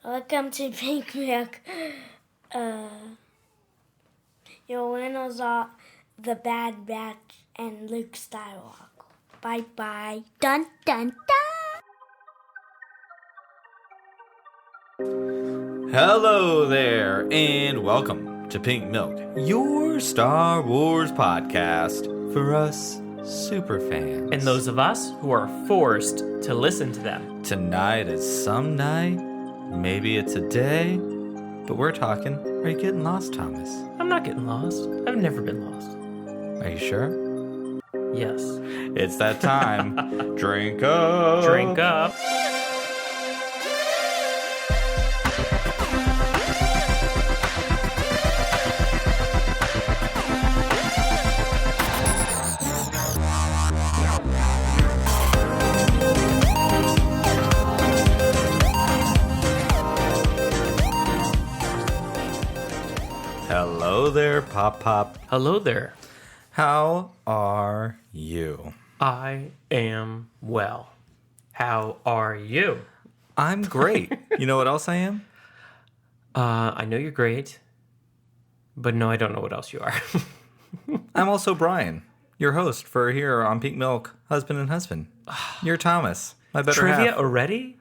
Welcome to Pink Milk. Your winners are the Bad Batch and Luke Skywalker. Bye-bye. Dun, dun, dun! Hello there, and welcome to Pink Milk, your Star Wars podcast for us superfans. And those of us who are forced to listen to them. Tonight is some night, maybe it's a day, but we're talking, are you getting lost, Thomas? I'm not getting lost. I've never been lost. Are you sure? Yes. It's that time. Drink up. Drink up. Hello there, Pop. Hello there. How are you? I am well. How are you? I'm great. You know what else I am? I know you're great, but no, I don't know what else you are. I'm also Bryan, your host for here on Pink Milk, Husband and Husband. You're Thomas, my better Trivia half. already?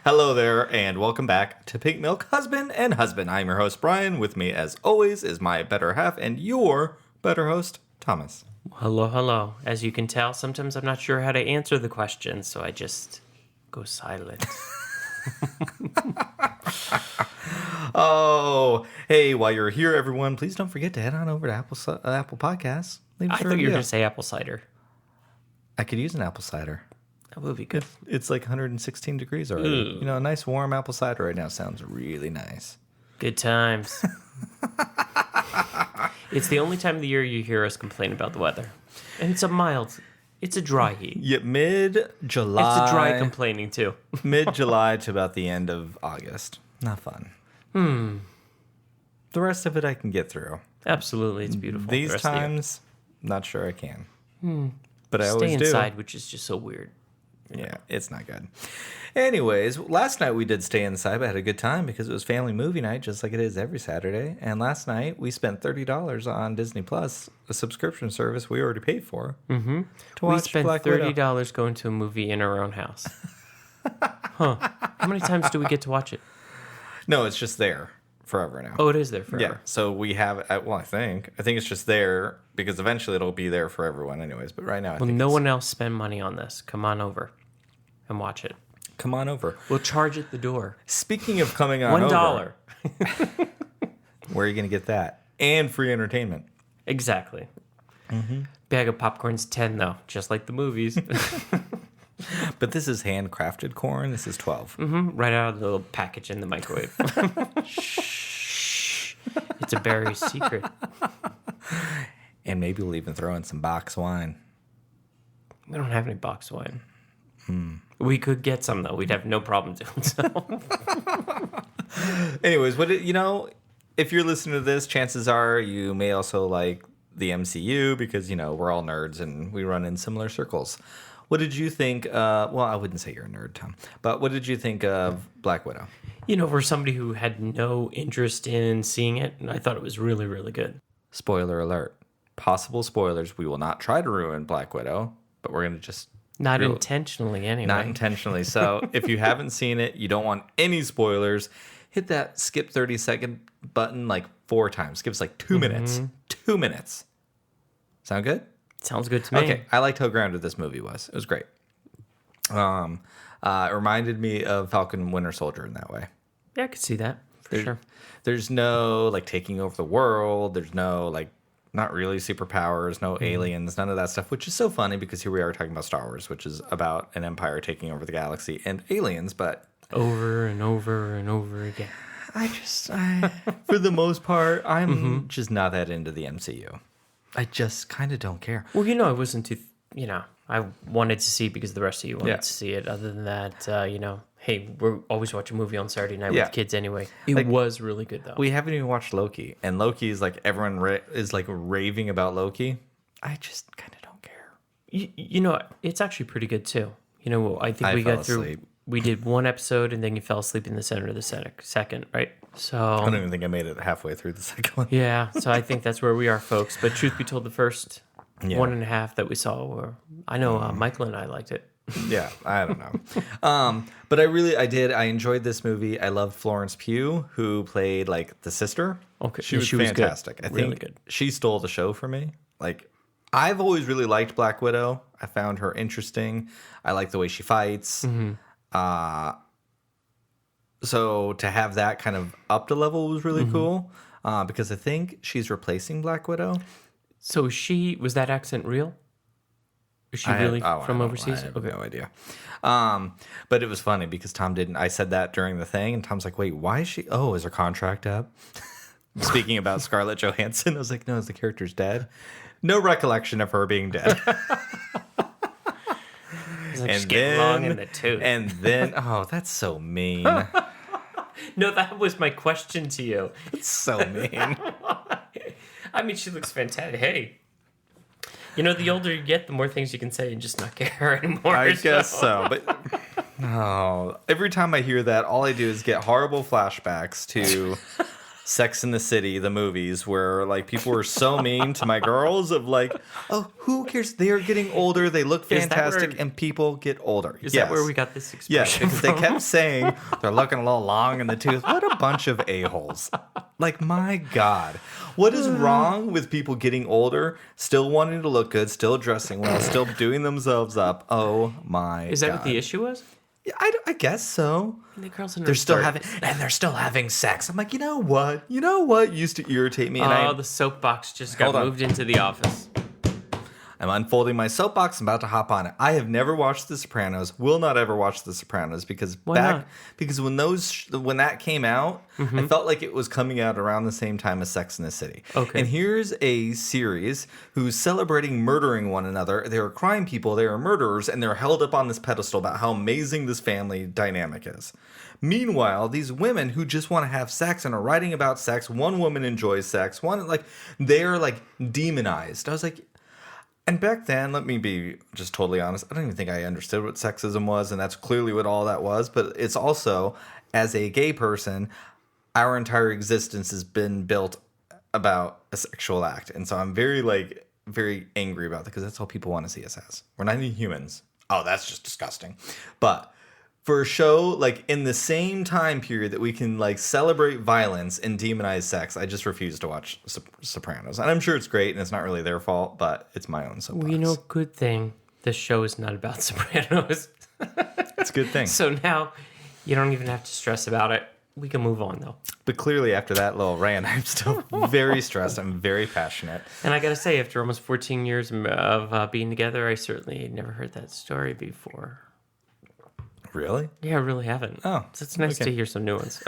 Hello there, and welcome back to Pink Milk, Husband and Husband. I'm your host, Bryan. With me, as always, is my better half and your better host, Thomas. Hello. As you can tell, sometimes I'm not sure how to answer the question, so I just go silent. Oh, hey, while you're here, everyone, please don't forget to head on over to Apple Podcasts. Leave I us a thought you were review. going to say apple cider. I could use an apple cider. That would be good. It's like 116 degrees already. Ooh. You know, a nice warm apple cider right now sounds really nice. Good times. It's the only time of the year you hear us complain about the weather. And it's a dry heat. Yeah, mid-July. It's a dry complaining too. Mid-July to about the end of August. Not fun. The rest of it I can get through. Absolutely, it's beautiful. These the rest of the year. times, not sure I can. But I Stay always inside, which is just so weird. do. Yeah, it's not good. Anyways, last night we did stay inside, but had a good time because it was family movie night, just like it is every Saturday. And last night we spent $30 on Disney Plus, a subscription service we already paid for, to watch We spent Black Widow. $30 going to a movie in our own house. Huh. How many times do we get to watch it? No, it's just there forever now. Oh, it is there forever. Yeah, so we have, well, I think it's just there because eventually it'll be there for everyone anyways. But right now, I Will think no it's- one else spend money on this? Come on over and watch it. Come on over. We'll charge at the door. Speaking of coming on $1. where are you going to get that? And free entertainment. Exactly. Bag of popcorn's 10 though, just like the movies. But this is handcrafted corn. This is 12. Right out of the little package in the microwave. Shh. It's a very secret. And maybe we'll even throw in some box wine. We don't have any box wine. We could get some though. We'd have no problem doing so. Anyways, if you're listening to this, chances are you may also like the MCU because, we're all nerds and we run in similar circles. What did you think? Well, I wouldn't say you're a nerd, Tom, but what did you think of Black Widow? For somebody who had no interest in seeing it, I thought it was really, really good. Spoiler alert. Possible spoilers. We will not try to ruin Black Widow, but we're going to just... Not intentionally, anyway. Not intentionally. So if you haven't seen it, you don't want any spoilers, hit that skip 30-second button like 4 times. Give us like 2 minutes. 2 minutes. Sound good? Sounds good to me. Okay. I liked how grounded this movie was. It was great. It reminded me of Falcon Winter Soldier in that way. Yeah, I could see that for sure. There's no taking over the world. There's no not really superpowers, no aliens, none of that stuff, which is so funny because here we are talking about Star Wars, which is about an empire taking over the galaxy and aliens, but... Over and over and over again. I for the most part, I'm just not that into the MCU. I just kind of don't care. Well, I wasn't too, I wanted to see it because the rest of you wanted to see it. Other than that, hey, we're always watching a movie on Saturday night with kids anyway. It was really good, though. We haven't even watched Loki, and Loki is everyone is raving about Loki. I just kind of don't care. It's actually pretty good, too. You know, I think we fell got through. asleep. We did one episode, and then you fell asleep in the center of the second, right? So I don't even think I made it halfway through the second one. yeah, so I think that's where we are, folks. But truth be told, the first 1.5 that we saw were, I know Michael and I liked it. Yeah, I don't know. But I enjoyed this movie. I loved Florence Pugh, who played like the sister. Okay, she was fantastic. Good. I think really good. She stole the show for me. Like, I've always really liked Black Widow. I found her interesting. I like the way she fights. So to have that kind of up to level was really cool. Because I think she's replacing Black Widow. So was that accent real? Is she really from overseas? I have no idea. But it was funny because Tom didn't. I said that during the thing, and Tom's like, "Wait, why is she? Oh, is her contract up?" Speaking about Scarlett Johansson, I was like, "No, the character's dead. No recollection of her being dead." Like and then, long in the tooth. And then, oh, that's so mean. No, that was my question to you. It's so mean. I mean, she looks fantastic. Hey. You know, the older you get, the more things you can say and just not care anymore. I guess so. But no, every time I hear that, all I do is get horrible flashbacks to Sex and the City, the movies, where like people were so mean to my girls of like, oh, who cares? They are getting older. They look fantastic, and people get older. Is that where we got this expression? Yes, because they kept saying they're looking a little long in the tooth. What a bunch of a-holes. Like, my God. What is wrong with people getting older, still wanting to look good, still dressing well, still doing themselves up? Oh, my God. Is that what the issue was? Yeah, I guess so. The girls in they're still having sex. I'm like, you know what? You know what used to irritate me? And the soapbox just got moved into the office. I'm unfolding my soapbox. I'm about to hop on it. I have never watched The Sopranos. Will not ever watch The Sopranos because when that came out, I felt like it was coming out around the same time as Sex and the City. Okay. And here's a series who's celebrating murdering one another. They are crime people. They are murderers, and they're held up on this pedestal about how amazing this family dynamic is. Meanwhile, these women who just want to have sex and are writing about sex, one woman enjoys sex, they're like demonized. I was like. And back then, let me be just totally honest, I don't even think I understood what sexism was, and that's clearly what all that was. But it's also, as a gay person, our entire existence has been built about a sexual act. And so I'm very angry about that because that's all people want to see us as. We're not even humans. Oh, that's just disgusting. But for a show like in the same time period that we can like celebrate violence and demonize sex, I just refuse to watch Sopranos. And I'm sure it's great and it's not really their fault, but it's my own soapbox. Well, you know, good thing this show is not about Sopranos. It's a good thing. So now you don't even have to stress about it. We can move on though. But clearly after that little rant, I'm still very stressed. I'm very passionate. And I got to say, after almost 14 years of being together, I certainly never heard that story before. Really? Yeah, I really haven't. Oh. So it's nice to hear some new ones.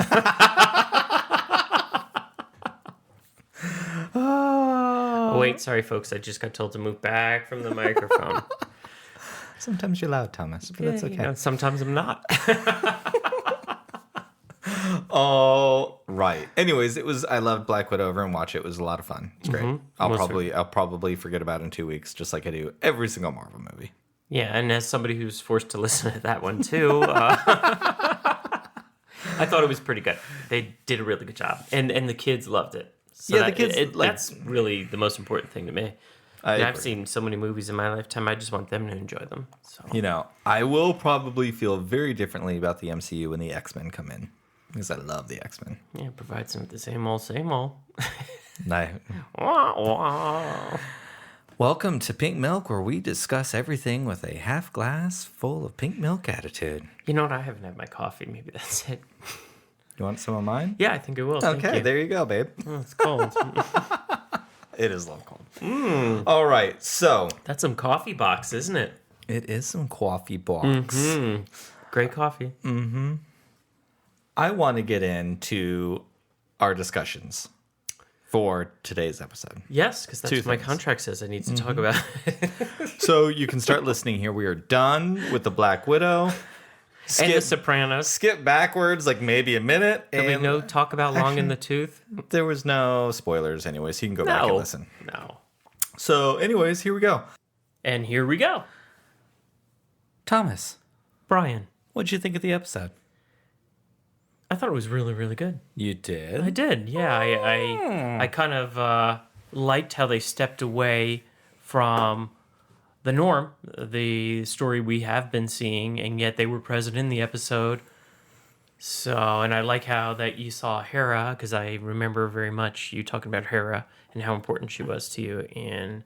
Oh, wait, sorry, folks. I just got told to move back from the microphone. Sometimes you're loud, Thomas, but that's okay. You know, sometimes I'm not. Oh, right. Anyways, I loved Black Widow. Over and watch it. It was a lot of fun. It's great. I'll probably forget about it in 2 weeks, just like I do every single Marvel movie. Yeah, and as somebody who's forced to listen to that one too, I thought it was pretty good. They did a really good job, and the kids loved it. So the kids that's really the most important thing to me. I've agree. seen so many movies in my lifetime. I just want them to enjoy them. So You know, I will probably feel very differently about the MCU when the X-Men come in because I love the X-Men. yeah, it provides them with the same old. Wah, wah. Welcome to Pink Milk, where we discuss everything with a half glass full of pink milk attitude. You know what? I haven't had my coffee. Maybe that's it. You want some of mine? Yeah, I think I will. Okay, there you go, babe. Oh, it's cold. It is a little cold. All right, so. That's some coffee box, isn't it? It is some coffee box. Great coffee. I want to get into our discussions for today's episode. Yes, because that's what my contract says I need to talk about. So you can start listening here. We are done with the Black Widow. And the Sopranos. Skip backwards like maybe a minute. Did we talk about Long in the Tooth? There was no spoilers anyway, so you can go back and listen. No. So anyways, here we go. And here we go. Thomas, Brian. What'd you think of the episode? I thought it was really, really good. You did? I did, yeah. I kind of liked how they stepped away from the norm, the story we have been seeing, and yet they were present in the episode. So, and I like how that you saw Hera, because I remember very much you talking about Hera and how important she was to you in,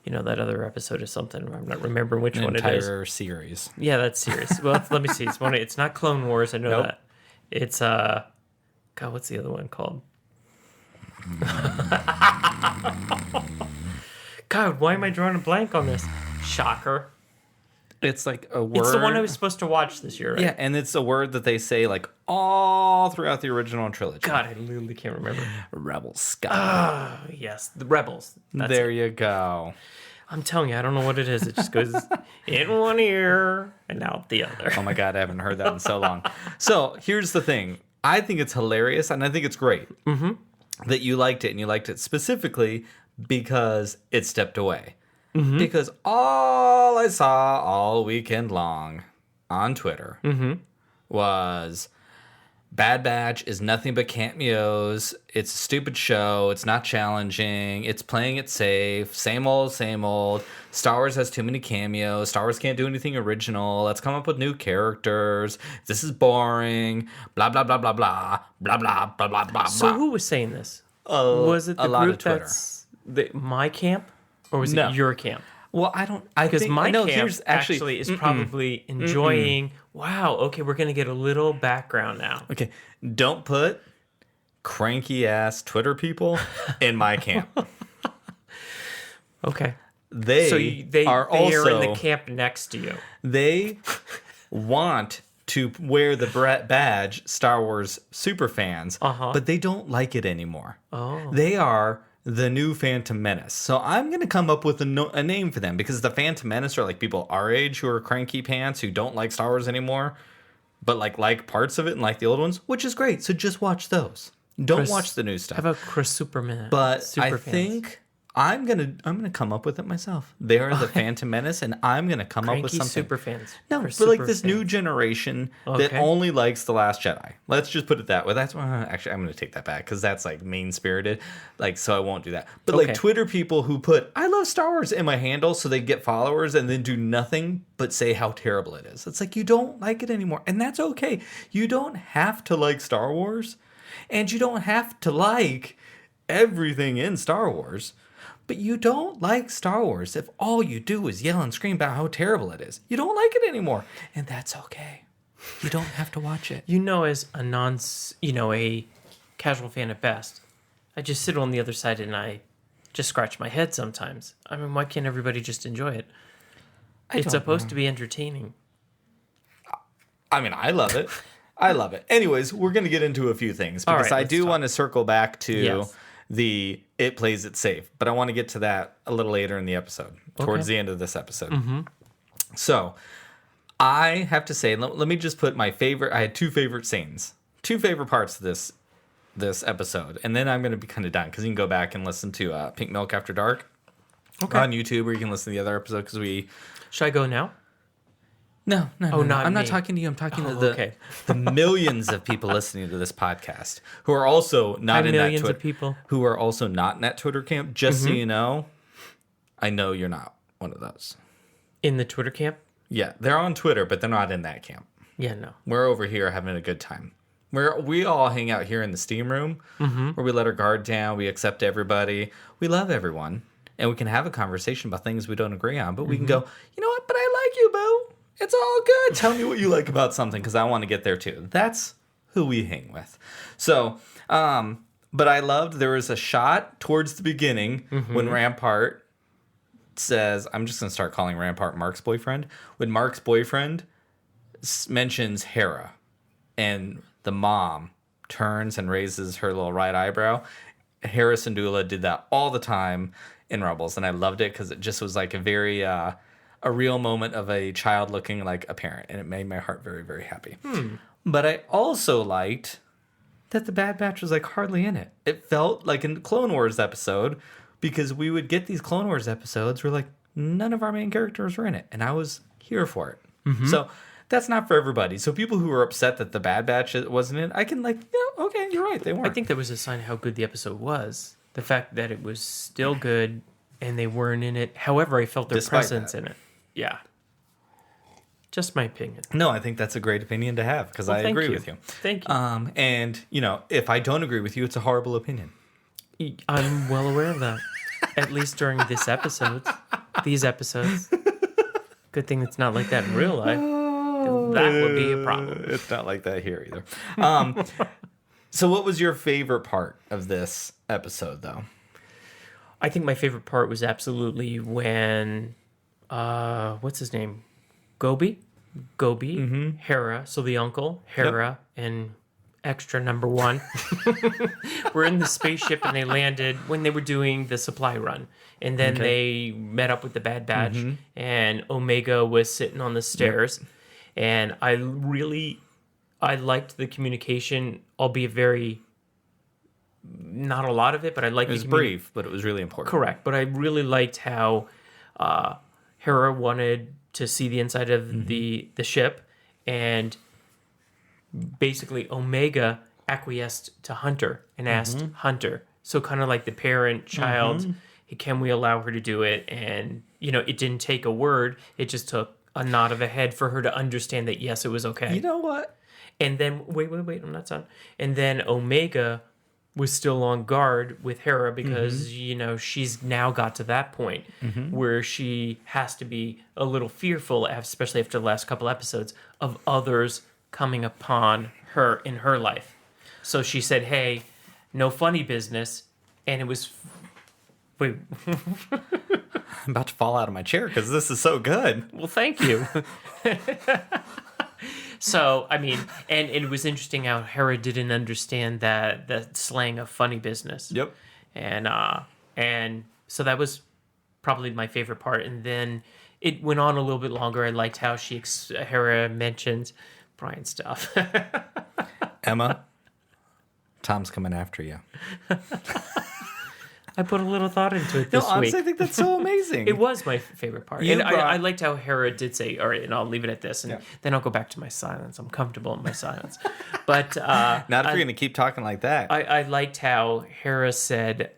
that other episode or something. I'm not remembering which one it is. Entire series. Yeah, that series. Well, let me see. It's not Clone Wars. I know that. It's God, what's the other one called? God, why am I drawing a blank on this? Shocker. It's like a word. It's the one I was supposed to watch this year, right? Yeah, and it's a word that they say like all throughout the original trilogy. God, I literally can't remember. Rebel Sky. Yes, the Rebels. There you go. I'm telling you, I don't know what it is. It just goes in one ear and out the other. Oh my God, I haven't heard that in so long. So here's the thing. I think it's hilarious and I think it's great that you liked it, and you liked it specifically because it stepped away. Because all I saw all weekend long on Twitter was Bad Batch is nothing but cameos. It's a stupid show. It's not challenging. It's playing it safe. Same old, same old. Star Wars has too many cameos. Star Wars can't do anything original. Let's come up with new characters. This is boring. Blah, blah, blah, blah, blah. Blah, blah, blah, blah, blah, So blah. who was saying this? Was it the group that's my camp? Or was it your camp? Well, Because my camp actually is probably enjoying, wow, okay, we're going to get a little background now. Okay, don't put cranky ass Twitter people in my camp. Okay. They are in the camp next to you. They want to wear the badge, Star Wars super fans, but they don't like it anymore. Oh. They are the new Phantom Menace. So I'm going to come up with a name for them, because the Phantom Menace are like people our age who are cranky pants who don't like Star Wars anymore, but like parts of it and like the old ones, which is great. So just watch those. Don't watch the new stuff. How about Chris Superman? But I think I'm gonna come up with it myself. They are the Phantom Menace, and I'm gonna come up with something. Super fans. No, but like this new generation that only likes The Last Jedi. Let's just put it that way. That's actually I'm gonna take that back, because that's like mean spirited. Like, so I won't do that. But like Twitter people who put "I love Star Wars" in my handle so they get followers and then do nothing but say how terrible it is. It's like, you don't like it anymore, and that's okay. You don't have to like Star Wars, and you don't have to like everything in Star Wars. But you don't like Star Wars if all you do is yell and scream about how terrible it is. You don't like it anymore. And that's okay. You don't have to watch it. As a casual fan at best, I just sit on the other side and I just scratch my head sometimes. I mean, why can't everybody just enjoy it? It's supposed to be entertaining. I mean, I love it. I love it. Anyways, we're going to get into a few things, because I do want to circle back to it plays it safe, but I want to get to that a little later in the episode, towards the end of this episode. So I have to say, let me just put my favorite. I had two favorite scenes, two favorite parts of this episode, and then I'm going to be kind of done, because you can go back and listen to Pink Milk After Dark on YouTube, or you can listen to the other episode. Should I go now? No. I'm not talking to you. I'm talking to the millions of people listening to this podcast who are also not in that Twitter. Of people who are also not in that Twitter camp. Just so you know, I know you're not one of those. In the Twitter camp? Yeah, they're on Twitter, but they're not in that camp. Yeah, no. We're over here having a good time. We all hang out here in the steam room, where we let our guard down. We accept everybody. We love everyone, and we can have a conversation about things we don't agree on. But we can go, you know what? But I like you, boo. It's all good. Tell me what you like about something, because I want to get there too. That's who we hang with. So, but I loved, there was a shot towards the beginning when Rampart says, I'm just going to start calling Rampart Mark's boyfriend. When Mark's boyfriend mentions Hera, and the mom turns and raises her little right eyebrow. Hera Syndulla did that all the time in Rebels, and I loved it, because it just was like a very... a real moment of a child looking like a parent, and it made my heart very, very happy. But I also liked that the Bad Batch was like hardly in it. It felt like a Clone Wars episode, because we would get these Clone Wars episodes where like none of our main characters were in it, and I was here for it. So that's not for everybody. So people who are upset that the Bad Batch wasn't in, I can okay, you're right, they weren't. I think that was a sign of how good the episode was. The fact that it was still good and they weren't in it. However, I felt their presence in it. Yeah. Just my opinion. No, I think that's a great opinion to have because I agree with you. Thank you. And, if I don't agree with you, it's a horrible opinion. I'm well aware of that. At least during these episodes. Good thing it's not like that in real life. That would be a problem. It's not like that here either. So what was your favorite part of this episode, though? I think my favorite part was absolutely when, what's his name? Gobi, Hera, so the uncle, Hera, and extra number one were in the spaceship and they landed when they were doing the supply run. And then they met up with the Bad Batch and Omega was sitting on the stairs. Yep. And I liked the communication, albeit very, not a lot of it, but I liked it. It was brief, but it was really important. Correct. But I really liked how Hera wanted to see the inside of the ship, and basically Omega acquiesced to Hunter and asked Hunter. So kind of like the parent-child, hey, can we allow her to do it? And, it didn't take a word. It just took a nod of a head for her to understand that, yes, it was okay. You know what? And then, wait, I'm not done. And then Omega was still on guard with Hera because, she's now got to that point where she has to be a little fearful, especially after the last couple episodes, of others coming upon her in her life. So she said, hey, no funny business. And it was... Wait. I'm about to fall out of my chair because this is so good. Well, thank you. So, I mean, and it was interesting how Hera didn't understand that slang of funny business. Yep. And so that was probably my favorite part. And then it went on a little bit longer. I liked how Hera mentioned Bryan stuff. Emma, Tom's coming after you. I put a little thought into it this week. Honestly, I think that's so amazing. It was my favorite part. I liked how Hera did say, all right, and I'll leave it at this, and then I'll go back to my silence. I'm comfortable in my silence. But not if you're going to keep talking like that. I liked how Hera said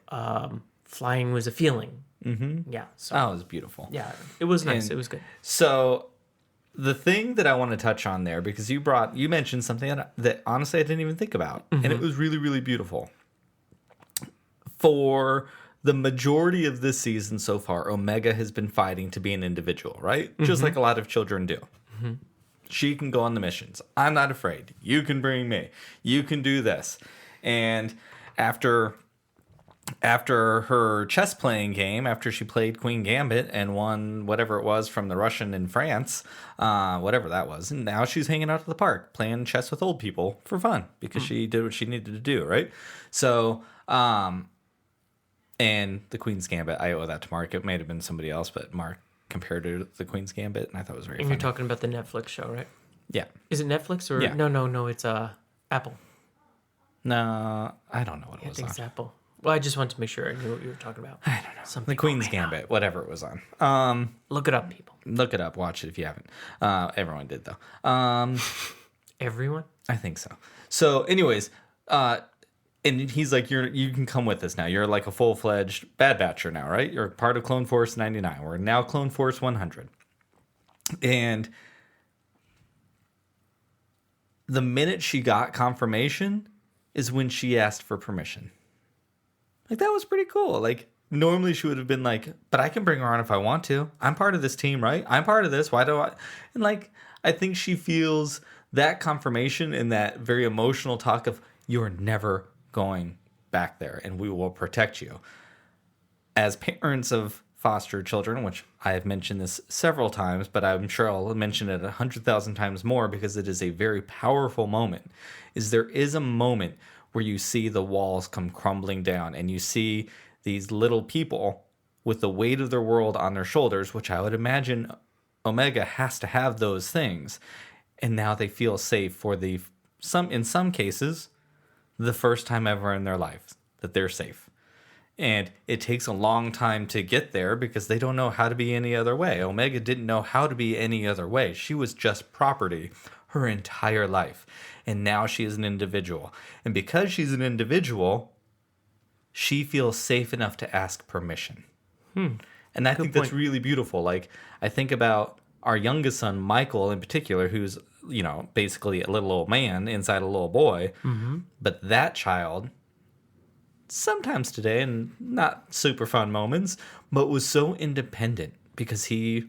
flying was a feeling. Mm-hmm. Yeah. So, it was beautiful. Yeah, it was nice. It was good. So the thing that I want to touch on there, because you mentioned something that honestly I didn't even think about, and it was really, really beautiful. For the majority of this season so far, Omega has been fighting to be an individual, right? Just like a lot of children do. She can go on the missions. I'm not afraid. You can bring me. You can do this. And after her chess playing game, after she played Queen Gambit and won whatever it was from the Russian in France, whatever that was, and now she's hanging out at the park playing chess with old people for fun because she did what she needed to do, right? So, and the Queen's Gambit, I owe that to Mark. It may have been somebody else, but Mark compared it to the Queen's Gambit, and I thought it was very funny. You're talking about the Netflix show, right? Yeah. Is it Netflix or... Yeah. No, it's Apple. No, I don't know what it was I think on. it's Apple. Well, I just wanted to make sure I knew what you were talking about. I don't know. Something the Queen's Gambit, whatever it was on. Look it up, people. Look it up. Watch it if you haven't. Everyone did, though. Everyone? I think so. So, anyways... and he's like, you can come with us now. You're like a full-fledged Bad Batcher now, right? You're part of Clone Force 99. We're now Clone Force 100. And the minute she got confirmation is when she asked for permission. Like, that was pretty cool. Like, normally she would have been like, but I can bring her on if I want to. I'm part of this team, right? I'm part of this. Why do I? And, like, I think she feels that confirmation and that very emotional talk of, you're never going back there and we will protect you. As parents of foster children, which I have mentioned this several times, but I'm sure I'll mention it 100,000 times more because it is a very powerful moment, is there is a moment where you see the walls come crumbling down and you see these little people with the weight of their world on their shoulders, which I would imagine Omega has to have those things. And now they feel safe for in some cases, the first time ever in their life that they're safe. And it takes a long time to get there because they don't know how to be any other way. Omega didn't know how to be any other way. She was just property her entire life. And now she is an individual. And because she's an individual, she feels safe enough to ask permission. And I think that's really beautiful. Like, I think about our youngest son, Michael, in particular, who's, you know, basically a little old man inside a little boy. But that child, sometimes today, and not super fun moments, but was so independent because he,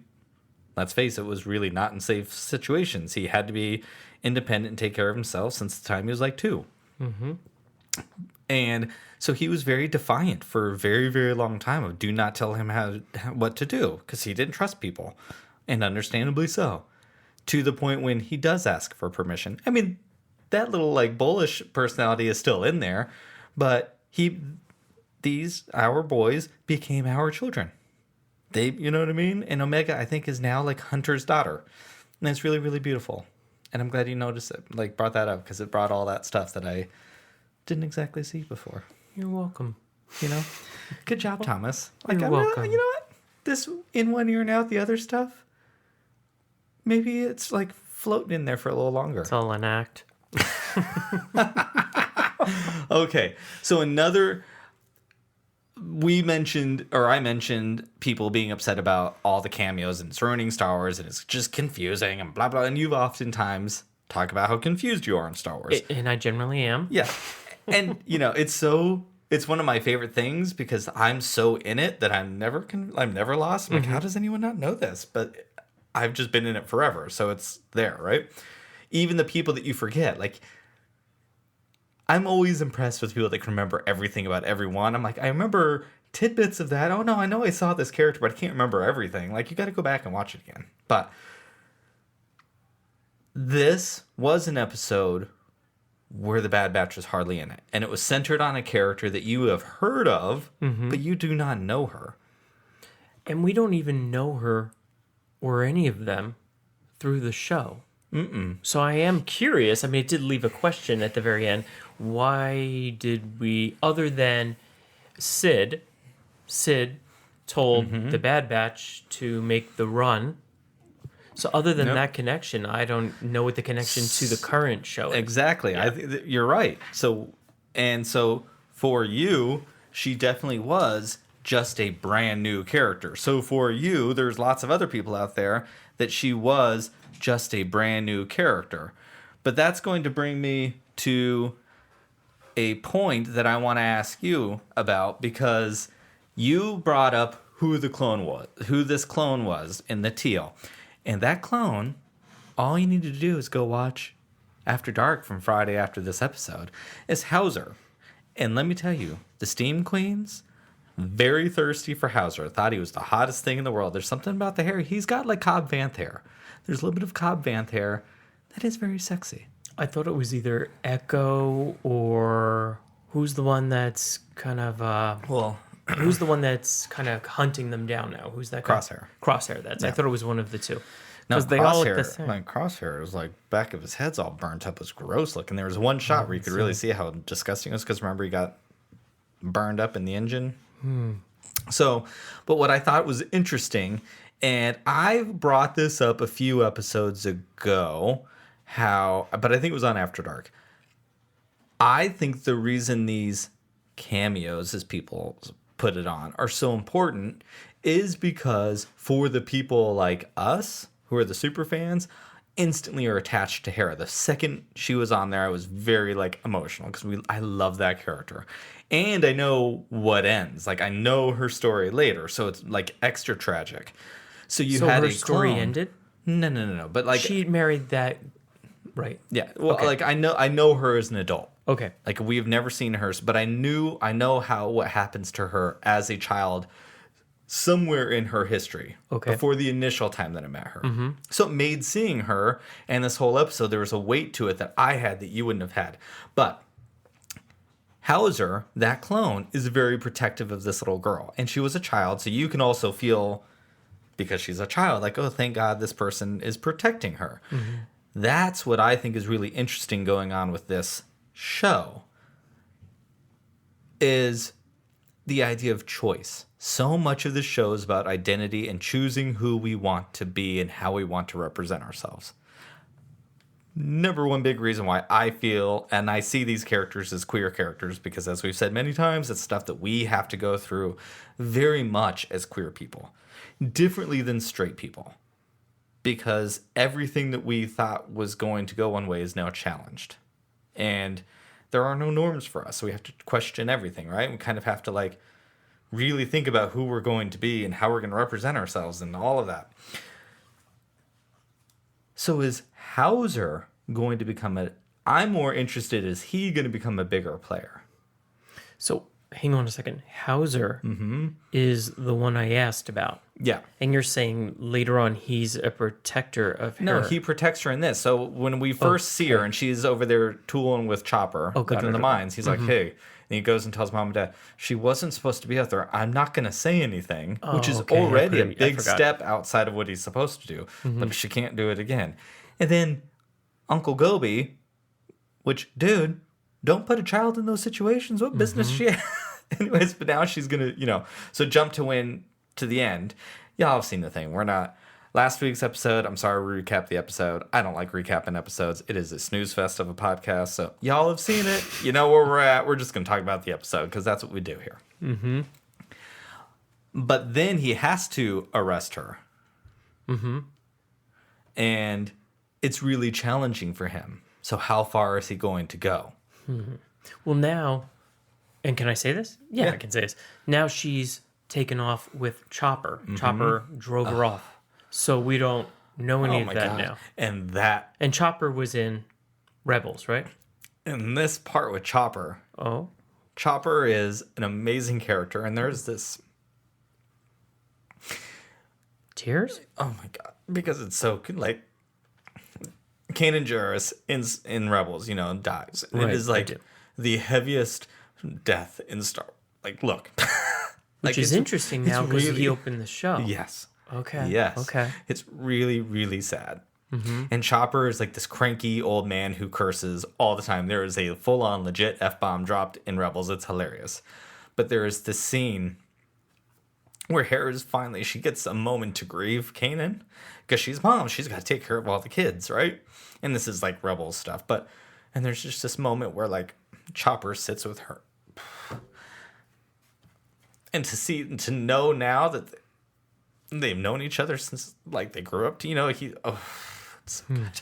let's face it, was really not in safe situations. He had to be independent and take care of himself since the time he was like 2. And so he was very defiant for a very, very long time of do not tell him what to do because he didn't trust people, and understandably so, to the point when he does ask for permission. I mean, that little like bullish personality is still in there, but our boys became our children. You know what I mean? And Omega, I think, is now like Hunter's daughter, and it's really, really beautiful. And I'm glad you noticed it, like brought that up, because it brought all that stuff that I didn't exactly see before. You're welcome. You know, good job, Thomas. Like, You're welcome. You know what? This in one ear and out the other stuff. Maybe it's like floating in there for a little longer. It's all an act. Okay, so I mentioned people being upset about all the cameos and it's ruining Star Wars and it's just confusing and blah blah. And you've oftentimes talked about how confused you are in Star Wars. And I generally am. Yeah. And, you know, it's one of my favorite things because I'm so in it that I'm never lost. I'm like, how does anyone not know this? But I've just been in it forever. So it's there, right? Even the people that you forget, like, I'm always impressed with people that can remember everything about everyone. I'm like, I remember tidbits of that. Oh, no, I know I saw this character, but I can't remember everything. Like, you got to go back and watch it again. But this was an episode where the Bad Batch was hardly in it. And it was centered on a character that you have heard of, but you do not know her. And we don't even know her or any of them through the show. So I am curious. I mean, it did leave a question at the very end. Why did we, other than Sid told the Bad Batch to make the run. So other than that connection, I don't know what the connection to the current show is. Exactly. Yeah. You're right. So for you, she definitely was just a brand new character. So for you, there's lots of other people out there that she was just a brand new character. But that's going to bring me to a point that I want to ask you about, because you brought up who this clone was in the teal. And that clone, all you need to do is go watch After Dark from Friday after this episode, is Hauser. And let me tell you, the Steam Queens, very thirsty for Hauser. Thought he was the hottest thing in the world. There's something about the hair. He's got like Cobb Vanth hair. There's a little bit of Cobb Vanth hair that is very sexy. I thought it was either Echo or who's the one that's kind of who's the one that's kind of hunting them down now? Who's that guy? Crosshair. I thought it was one of the two. No, they all look the same. Like Crosshair was like back of his head's all burnt up. It was gross looking. There was one shot where you could really see how disgusting it was, because remember he got burned up in the engine. So, but what I thought was interesting, and I brought this up a few episodes ago, but I think it was on After Dark. I think the reason these cameos, as people put it on, are so important is because for the people like us who are the super fans, instantly are attached to Hera. The second she was on there, I was very like emotional because I love that character. And I know what ends. Like, I know her story later, so it's like extra tragic. So had her a story clone. ended? No. But like she married that, right? Yeah. Well, okay. Like I know her as an adult. Okay. Like, we've never seen her, but I know what happens to her as a child somewhere in her history. Okay. Before the initial time that I met her. So it made seeing her and this whole episode, there was a weight to it that I had that you wouldn't have had. But Hauser, that clone, is very protective of this little girl. And she was a child, so you can also feel, because she's a child, like, oh, thank God this person is protecting her. That's what I think is really interesting going on with this show, is the idea of choice. So much of the show is about identity and choosing who we want to be and how we want to represent ourselves. Number one big reason why I feel and I see these characters as queer characters, because as we've said many times, it's stuff that we have to go through very much as queer people, differently than straight people, because everything that we thought was going to go one way is now challenged. And there are no norms for us, so we have to question everything, right? We kind of have to like really think about who we're going to be and how we're going to represent ourselves and all of that. So is Hauser going to become I'm more interested, is he going to become a bigger player? So hang on a second. Hauser is the one I asked about. Yeah. And you're saying later on he's a protector of Hera. No, he protects her in this. So when we first see her and she's over there tooling with Chopper, in the mines, he's like, hey. And he goes and tells Mom and Dad, she wasn't supposed to be out there. I'm not going to say anything, which is already a big step outside of what he's supposed to do. But she can't do it again. And then Uncle Gobi, which, dude, don't put a child in those situations. What business she has? Anyways, but now she's going to, so jump to the end. Y'all have seen the thing. We're not. Last week's episode, I'm sorry we recapped the episode. I don't like recapping episodes. It is a snooze fest of a podcast. So y'all have seen it. You know where we're at. We're just going to talk about the episode because that's what we do here. Mm-hmm. But then he has to arrest her. Mm-hmm. And it's really challenging for him. So how far is he going to go? Mm-hmm. Well, now, and can I say this? Yeah, I can say this. Now she's taken off with Chopper. Chopper drove her off. So we don't know any of that now. And Chopper was in Rebels, right? In this part with Chopper. Oh. Chopper is an amazing character, and there's this... Tears? Oh my god. Because it's so good. Like, Kanan Jarrus in Rebels, dies. And right, it is like the heaviest death in Star... Like, look. Which is interesting now because he opened the show. Yes. Okay. Yes. Okay. It's really, really sad. And Chopper is like this cranky old man who curses all the time. There is a full-on legit F-bomb dropped in Rebels. It's hilarious. But there is this scene where Hera's finally, she gets a moment to grieve Kanan because she's mom. She's got to take care of all the kids, right? And this is like Rebels stuff. And there's just this moment where like Chopper sits with her. And to know now that they've known each other since like they grew up, it's so good.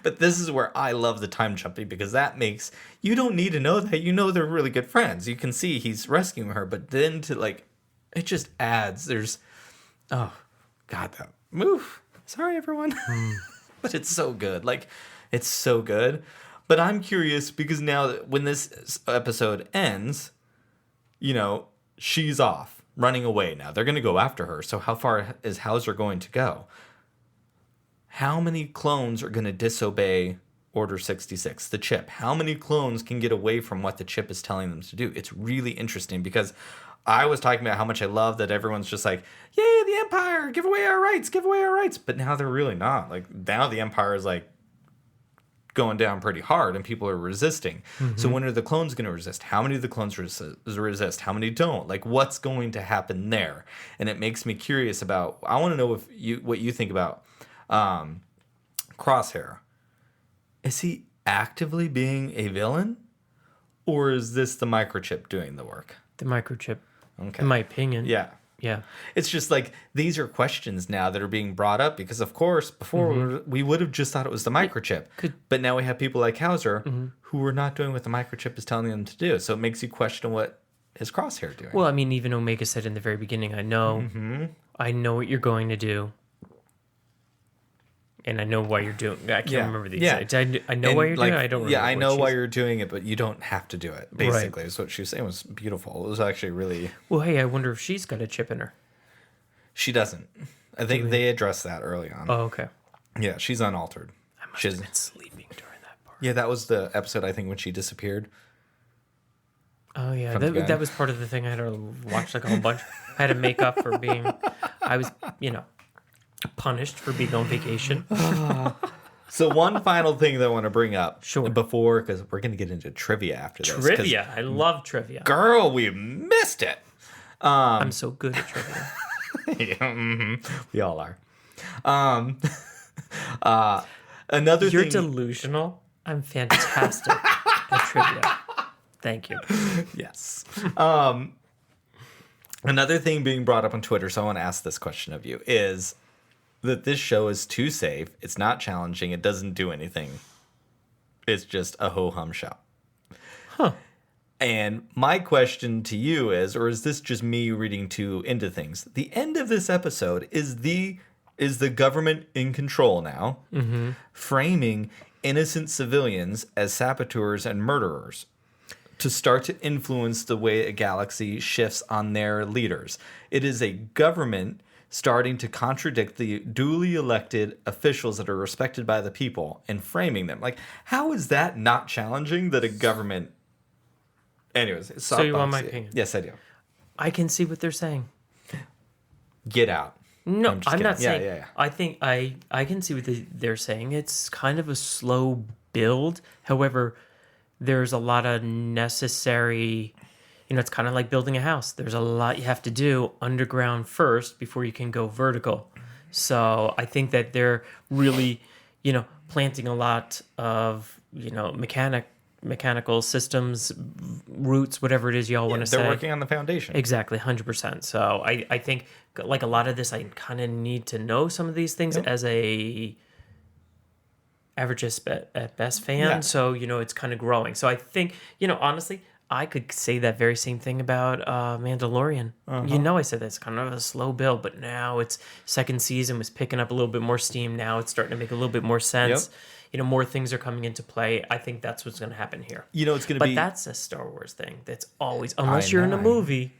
But this is where I love the time jumping, because that makes, you don't need to know that, they're really good friends. You can see he's rescuing her, but then to like, it just adds, oh god, that move. Sorry everyone. But it's so good. Like, it's so good. But I'm curious because now that when this episode ends, she's off, running away now. They're going to go after her. So how far is Hauser going to go? How many clones are going to disobey Order 66, the chip? How many clones can get away from what the chip is telling them to do? It's really interesting because I was talking about how much I love that everyone's just like, yay, the Empire, give away our rights, give away our rights. But now they're really not. Like, now the Empire is like going down pretty hard and people are resisting. So when are the clones going to resist? How many of the clones resist? How many don't? Like, what's going to happen there? And it makes me curious about, I want to know what you think about Crosshair. Is he actively being a villain, or is this the microchip doing the work? The microchip, okay, in my opinion. Yeah. It's just like, these are questions now that are being brought up because, of course, before we would have just thought it was the microchip. But now we have people like Hauser who are not doing what the microchip is telling them to do. So it makes you question what is Crosshair doing. Well, I mean, even Omega said in the very beginning, I know what you're going to do. And I know why you're doing it. I can't remember the exact. I know why you're doing it. I don't remember. Yeah, I know why you're doing it, but you don't have to do it, basically, is what she was saying. It was beautiful. It was actually really... Well, hey, I wonder if she's got a chip in her. She doesn't. I think they addressed that early on. Oh, okay. Yeah, she's unaltered. I must have been sleeping during that part. Yeah, that was the episode, I think, when she disappeared. Oh, yeah. That was part of the thing. I had to watch like a whole bunch. I had to make up for being... I was, punished for being on vacation. So one final thing that I want to bring up Sure. before, because we're going to get into trivia after this. 'cause, Trivia. I love trivia. Girl, we missed it. I'm so good at trivia. Yeah, we all are. Another You're thing. delusional. I'm fantastic at trivia. Thank you. Yes. Another thing being brought up on Twitter, so I want to ask this question of you, is that this show is too safe. It's not challenging. It doesn't do anything. It's just a ho-hum show. Huh. And my question to you is, or is this just me reading too into things? The end of this episode is the government in control now, framing innocent civilians as saboteurs and murderers to start to influence the way a galaxy shifts on their leaders. It is a government starting to contradict the duly elected officials that are respected by the people and framing them. Like, how is that not challenging that a government... Anyways, So you want my opinion? Yes, I do. I can see what they're saying. Get out. No, I'm just I'm not kidding. Yeah, saying. yeah, yeah. I think I can see what they're saying. It's kind of a slow build. However, there's a lot of necessary. It's kind of like building a house. There's a lot you have to do underground first before you can go vertical. So I think that they're really, planting a lot of, mechanical systems, roots, whatever it is y'all want to say. They're working on the foundation. Exactly, 100%. So I think, like a lot of this, I kind of need to know some of these things as a average at best fan. Yeah. So, it's kind of growing. So I think, honestly, I could say that very same thing about Mandalorian. I said that's kind of a slow build, but now it's second season was picking up a little bit more steam. Now it's starting to make a little bit more sense. Yep. More things are coming into play. I think that's what's going to happen here. It's going to But be... that's a Star Wars thing. That's always, unless you're in a movie,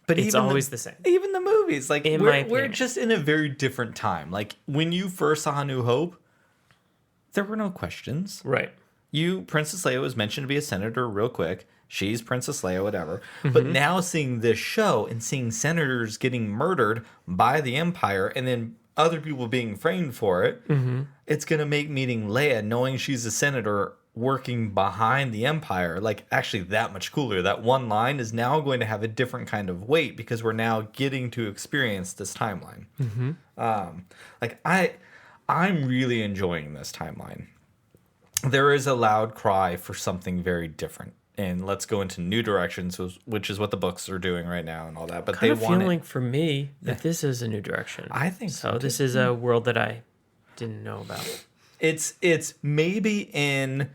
But it's even always the same. Even the movies, like In my we're opinion. just in a very different time. Like when you first saw A New Hope, there were no questions. Right. Princess Leia was mentioned to be a senator real quick. She's Princess Leia, whatever. But now seeing this show and seeing senators getting murdered by the Empire and then other people being framed for it, it's going to make meeting Leia, knowing she's a senator working behind the Empire, like actually that much cooler. That one line is now going to have a different kind of weight because we're now getting to experience this timeline. I'm really enjoying this timeline. There is a loud cry for something very different. And let's go into new directions, which is what the books are doing right now and all that. But Kind they of want feeling for me that this is a new direction. I think so, too. This is a world that I didn't know about. It's maybe in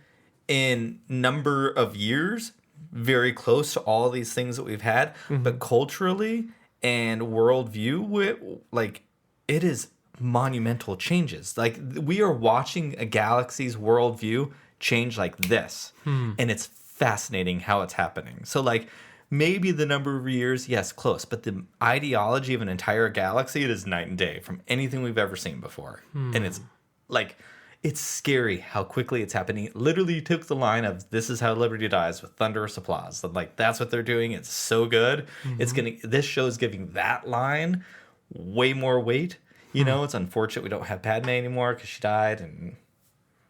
number of years very close to all these things that we've had, but culturally and worldview, it is monumental changes. Like we are watching a galaxy's worldview change like this, and it's fascinating how it's happening. So like maybe the number of years, yes, close, but the ideology of an entire galaxy, it is night and day from anything we've ever seen before. And it's like, it's scary how quickly it's happening. It literally took the line of "This is how liberty dies" with thunderous applause. Like that's what they're doing. It's so good. This show is giving that line way more weight. It's unfortunate we don't have Padme anymore because she died and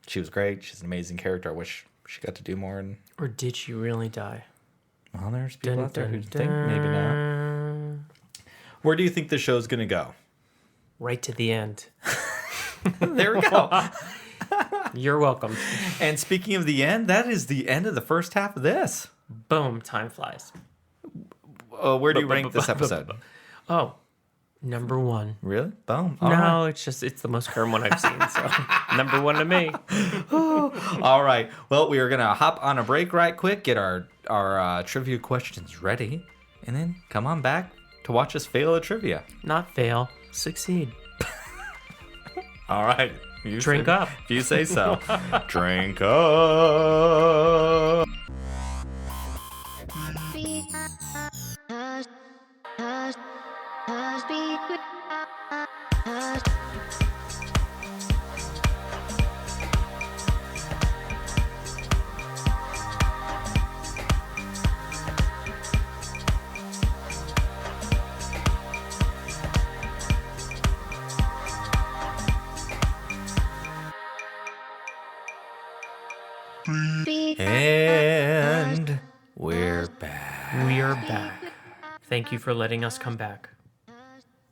she was great. She's an amazing character. I wish she got to do more. And Or did she really die? well, there's people out there who think maybe not. Where do you think the show's gonna go? Right to the end. There we go. You're welcome. And speaking of the end, that is the end of the first half of this. Boom, time flies. Where do you rank this episode? Oh, number one. Really? Boom. No, All right. it's the most current one I've seen. So number one to me. All right. Well, we are gonna hop on a break right quick, get our trivia questions ready, and then come on back to watch us fail at trivia. Not fail, succeed. All right. Drink up. If you say so. Drink up. And we're back. We are back. Thank you for letting us come back.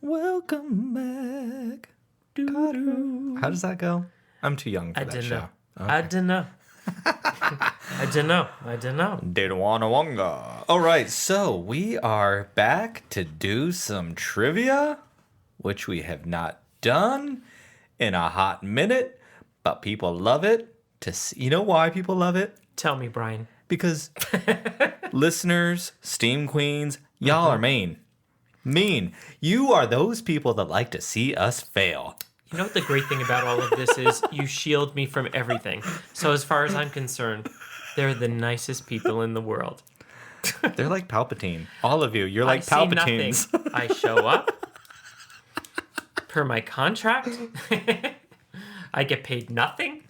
Welcome back. How does that go? I'm too young for that show. I didn't know. I didn't know. Data wanna wonga. All right, so we are back to do some trivia, which we have not done in a hot minute, but people love it. You know why people love it? Tell me, Brian. Because listeners, Steam Queens, y'all are mean. Mean. You are those people that like to see us fail. You know what the great thing about all of this is? You shield me from everything. So as far as I'm concerned, they're the nicest people in the world. They're like Palpatine. All of you. You're like I Palpatines. See nothing. I show up per my contract. I get paid nothing.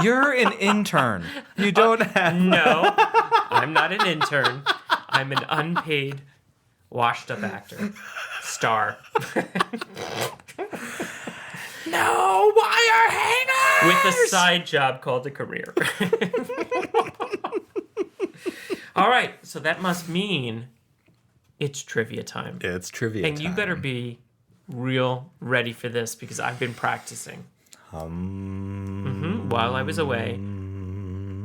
You're an intern. You don't have... No, I'm not an intern. I'm an unpaid, washed-up actor. Star. No wire hangers! With a side job called a career. All right, so that must mean it's trivia time. It's trivia And time. you better be real ready for this because I've been practicing. While I was away,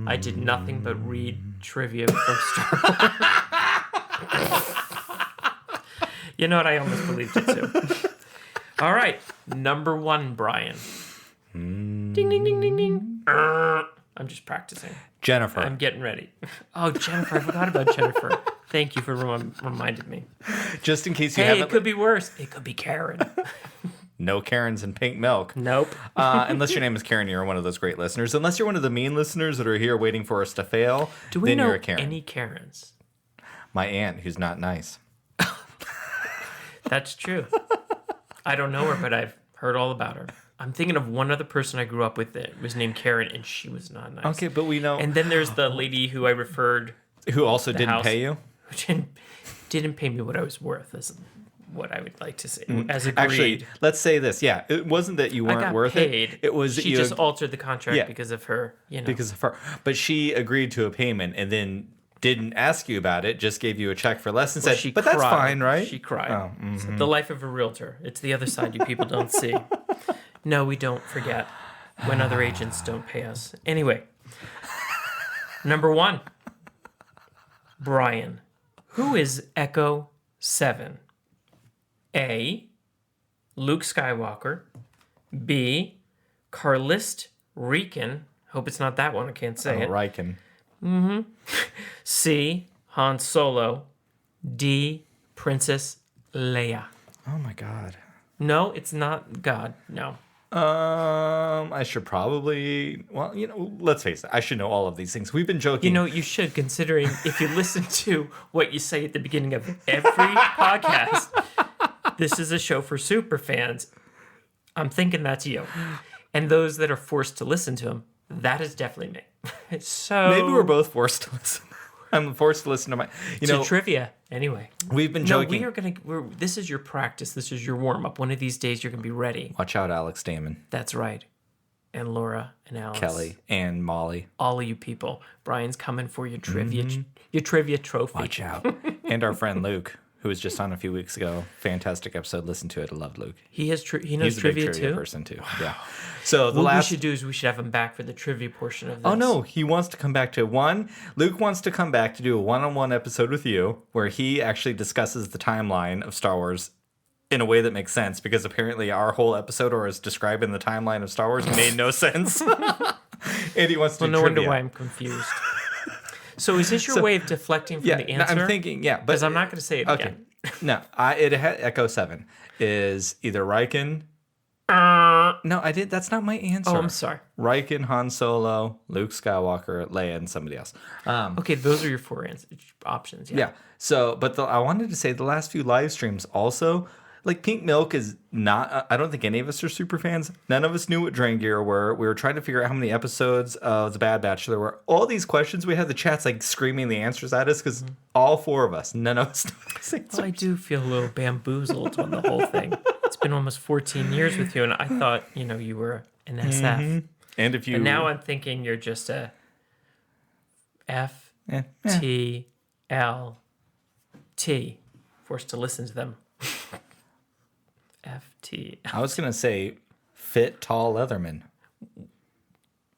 I did nothing but read trivia from Star Wars. You know what? I almost believed it too. All right, number 1, Brian. Ding, ding, ding, ding, ding. I'm just practicing. Jennifer. I'm getting ready. Oh, Jennifer. I forgot about Jennifer. Thank you for reminding me. Just in case you Hey, haven't... it could be worse. It could be Karen. No Karens in pink milk. Nope. Unless your name is Karen, you're one of those great listeners. Unless you're one of the mean listeners that are here waiting for us to fail, Do we then know you're a Karen. any Karens? My aunt, who's not nice. That's true. I don't know her, but I've heard all about her. I'm thinking of one other person I grew up with that was named Karen, and she was not nice. Okay, but we know... And then there's the lady who I referred... Who also didn't house. pay you? Who didn't pay me what I was worth, is what I would like to say. As agreed. Actually, let's say this. Yeah, it wasn't that you I weren't got worth paid. it. It was that she you... just altered the contract Yeah. because of her, Because of her. But she agreed to a payment and then didn't ask you about it, just gave you a check for less and Well, said, she but that's cried. fine, right? She cried. Oh, It's the life of a realtor. It's the other side you people don't see. No, we don't forget when other agents don't pay us. Anyway, number 1, Brian. Who is Echo 7? A, Luke Skywalker. B, Carlist Riken. Hope it's not that one. I can't say it. Riken. C, Han Solo. D, Princess Leia. Oh, my God. No, it's not God. No. I should probably... Well, let's face it. I should know all of these things. We've been joking. You should, considering if you listen to what you say at the beginning of every podcast, this is a show for super fans. I'm thinking that's you. And those that are forced to listen to him, that is definitely me. So Maybe we're both forced to listen. I'm forced to listen to my... to trivia. Anyway. We've been No, joking. this is your practice. This is your warm-up. One of these days you're going to be ready. Watch out, Alex Damon. That's right. And Laura and Alice. Kelly and Molly. All of you people. Brian's coming for your trivia, your trivia trophy. Watch out. And our friend Luke, who was just on a few weeks ago. Fantastic episode. Listen to it. I loved Luke. He knows He's a big trivia trivia too. person too. Yeah. So What we should do is we should have him back for the trivia portion of this. Oh no, he wants to come back to one. Luke wants to come back to do a one-on-one episode with you where he actually discusses the timeline of Star Wars in a way that makes sense, because apparently our whole episode, or as described in the timeline of Star Wars, made no sense. And he wants to do no trivia. wonder why I'm confused. So is this your way of deflecting from Yeah, the no, answer? I'm thinking, yeah, but Because I'm not going to say it again. No, it had Echo 7 is either Riken. No, I did. That's not my answer. Oh, I'm sorry. Riken, Han Solo, Luke Skywalker, Leia, and somebody else. Okay, those are your 4 options. Yeah. So, but I wanted to say the last few live streams also, like Pink Milk is not, I don't think any of us are super fans. None of us knew what Drangir were. We were trying to figure out how many episodes of The Bad Batch there were. All these questions, we had the chats like screaming the answers at us because all 4 of us, none of us knew these answers. Well, I do feel a little bamboozled on the whole thing. It's been almost 14 years with you, and I thought, you were an SF. And if you... And now I'm thinking you're just a FTLT. Forced to listen to them. FT. I was going to say fit, tall Leatherman,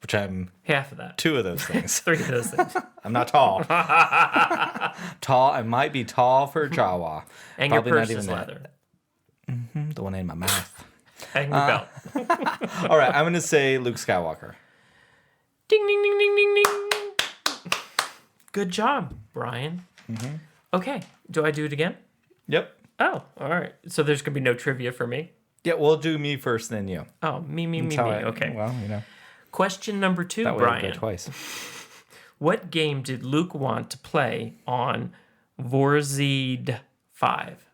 which I'm Half of that. 2 of those things. 3 of those things. I'm not tall. Tall. I might be tall for Jawa. And Probably your not purse even is that. leather. The one in my mouth. And your belt. All right, I'm going to say Luke Skywalker. Ding, ding, ding, ding, ding, ding. Good job, Brian. Mm-hmm. Okay. Do I do it again? Yep. Oh, all right. So there's going to be no trivia for me? Yeah, we'll do me first, then you. Oh, me. Okay. Well, Question number 2, that way I'll go Brian. twice. What game did Luke want to play on Vorzyd 5?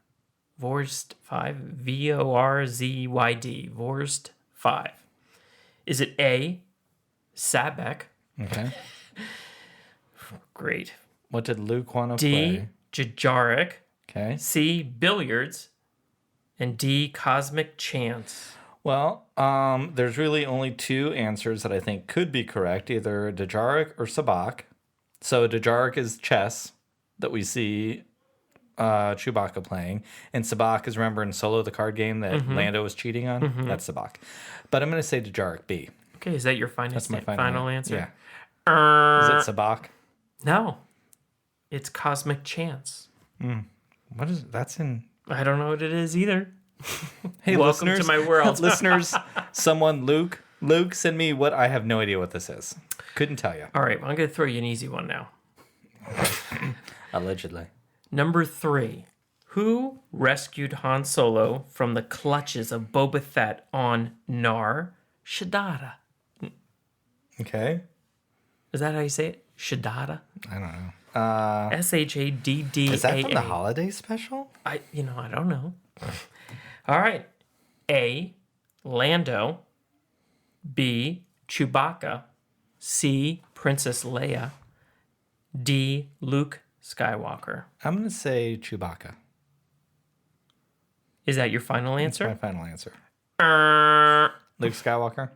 Vorzyd 5? Vorzyd. Vorzyd 5. Is it A, Sabek? Okay. Great. What did Luke want to D, play? Jajaric. Okay. C, Billiards. And D, Cosmic Chance. Well, there's really only 2 answers that I think could be correct, either Dajaric or Sabak. So Dajaric is chess that we see Chewbacca playing, and Sabak is, remember in Solo, the card game that Lando was cheating on? That's Sabak. But I'm going to say Dajaric B. Okay, is that your final answer? Yeah. Is it Sabak? No. It's Cosmic Chance. What is that's in? I don't know what it is either. Hey, Welcome listeners, to my world. listeners, someone, Luke, send me what. I have no idea what this is. Couldn't tell you. All right, I'm going to throw you an easy one now. Allegedly. Number 3. Who rescued Han Solo from the clutches of Boba Fett on Nar Shaddaa? Okay. Is that how you say it? Shaddaa? I don't know. Shadddaa. Is that from the holiday special? I don't know. All right. A, Lando. B, Chewbacca. C, Princess Leia. D, Luke Skywalker. I'm going to say Chewbacca. Is that your final That's answer? my final answer. Uh, Luke Skywalker?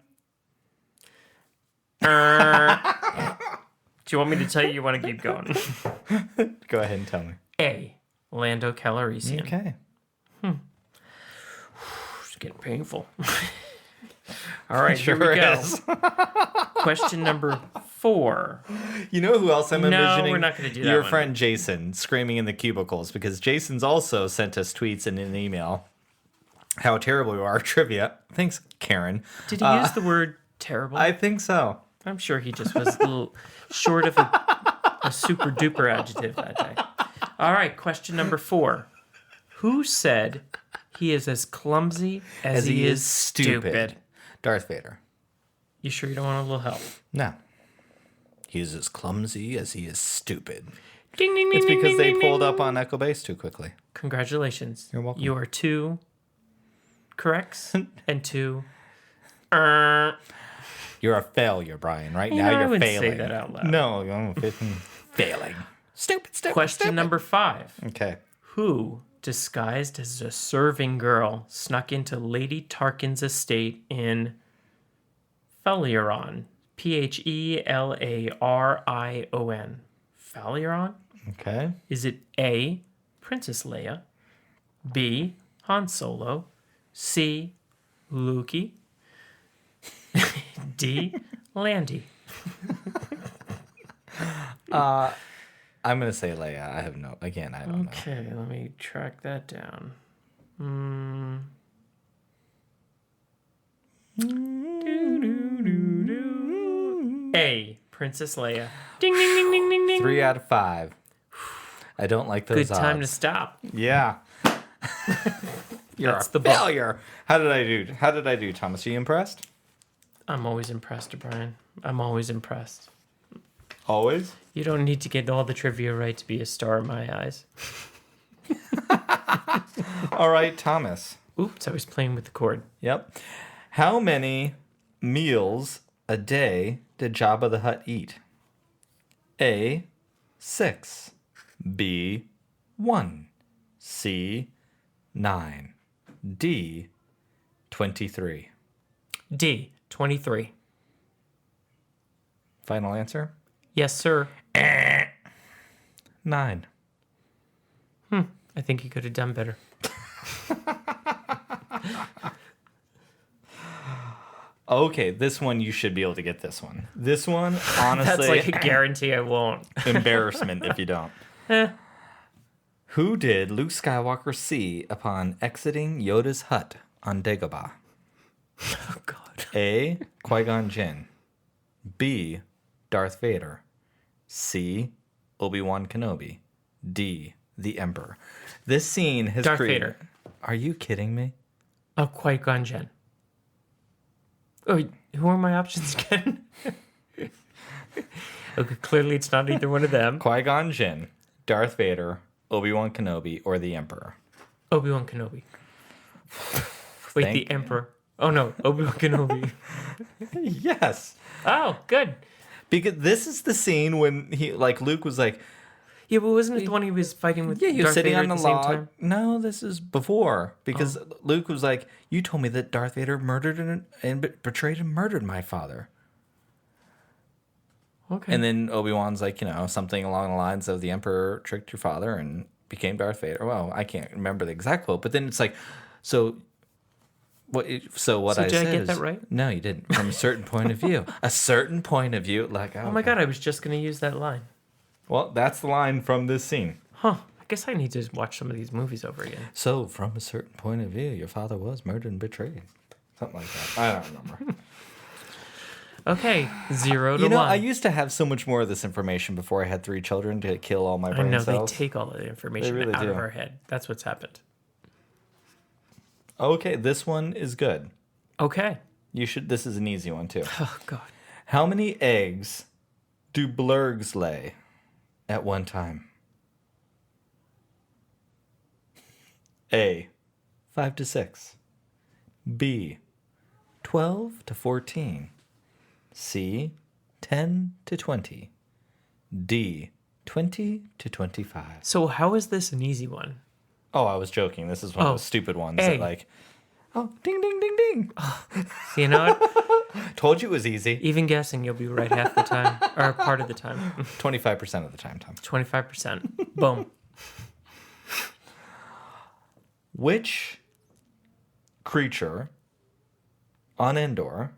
Do you want me to tell you? You want to keep going? Go ahead and tell me. A, Lando Calrissian. Okay. It's getting painful. All right, here we go. Question number 4. You know who else I'm envisioning? we're not gonna do that Your one. friend Jason screaming in the cubicles, because Jason's also sent us tweets and an email how terrible we are at trivia. Thanks, Karen. Did he use the word terrible? I think so. I'm sure he just was a little short of a super duper adjective that day. All right, question number 4. Who said he is as clumsy as he is stupid? Darth Vader. You sure you don't want a little help? No. He is as clumsy as he is stupid. Ding, ding, ding, It's ding, because ding, they ding, pulled ding. up on Echo Base too quickly. Congratulations. You're welcome. You are 2 corrects and 2. You're a failure, Brian. Right You now know, I you're wouldn't failing. say that out loud. No, I'm failing. Stupid. Question number 5. Okay. Who, disguised as a serving girl, snuck into Lady Tarkin's estate in Phaleron? Phalearion. Phaleron? Okay. Is it A, Princess Leia, B, Han Solo, C, Lukey, D, Landy? I'm going to say Leia. I have no... Again, I don't know. Okay, let me track that down. A, Princess Leia. Ding, ding, ding, ding, ding, ding. 3 out of 5. I don't like those Good time to odds. stop. Yeah. You're That's a the book. failure. How did I do, Thomas? Are you impressed? I'm always impressed, Brian. I'm always impressed. Always? You don't need to get all the trivia right to be a star in my eyes. All right, Thomas. Oops, I was playing with the cord. Yep. How many meals a day did Jabba the Hutt eat? A, 6. B, 1. C, 9. D, 23. D, 23. Final answer? Yes, sir. 9. I think you could have done better. Okay, this one you should be able to get this one. This one, honestly, That's like a guarantee I won't. embarrassment if you don't. Who did Luke Skywalker see upon exiting Yoda's hut on Dagobah? Oh, God. A. Qui-Gon Jinn. B. Darth Vader. C. Obi-Wan Kenobi. D. The Emperor. This scene has Darth created... Vader. Are you kidding me? Oh, Qui-Gon Jinn. Oh, who are my options again? Okay, clearly it's not either one of them. Qui-Gon Jinn, Darth Vader, Obi-Wan Kenobi, or the Emperor? Obi-Wan Kenobi. Wait, Thank the you. Emperor. Oh, no, Obi-Wan Kenobi. Yes. Oh, good. Because this is the scene when Luke was like, Yeah, but wasn't it the one he was fighting with yeah, he was Darth sitting Vader on the at the same log. time? No, this is before. Because Luke was like, you told me that Darth Vader murdered and betrayed and murdered my father. Okay. And then Obi-Wan's like, something along the lines of the Emperor tricked your father and became Darth Vader. Well, I can't remember the exact quote, but then it's like, so what I did said I get is, that right? No, you didn't. From a certain point of view. A certain point of view. Like, Oh my God, I was just going to use that line. Well, that's the line from this scene. Huh. I guess I need to watch some of these movies over again. So, from a certain point of view, your father was murdered and betrayed. Something like that. I don't remember. Okay, 0 to 1. I used to have so much more of this information before I had 3 children to kill all my I brain know, cells. they take all the information really out do. of our head. That's what's happened. Okay, this one is good. Okay. This is an easy one, too. Oh, God. How many eggs do blurgs lay at one time? A. 5 to 6. B. 12 to 14. C. 10 to 20. D. 20 to 25. So how is this an easy one? Oh, I was joking. This is one of Oh, those stupid ones A. that ding, ding, ding, ding. You know what? Told you it was easy. Even guessing, you'll be right half the time, or part of the time. 25% of the time, Tom. 25%. Boom. Which creature on Endor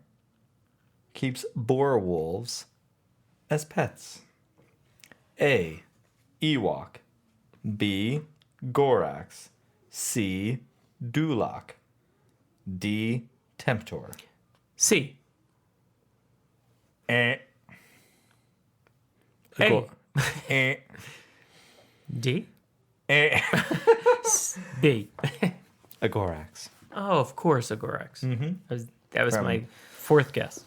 keeps boar wolves as pets? A. Ewok. B. Gorax. C. Dulak. D. Temptor. C. Eh. A. Go- eh. D. Eh. B. A Gorax. Oh, of course, a Gorax. Mm-hmm. That was From- my fourth guess.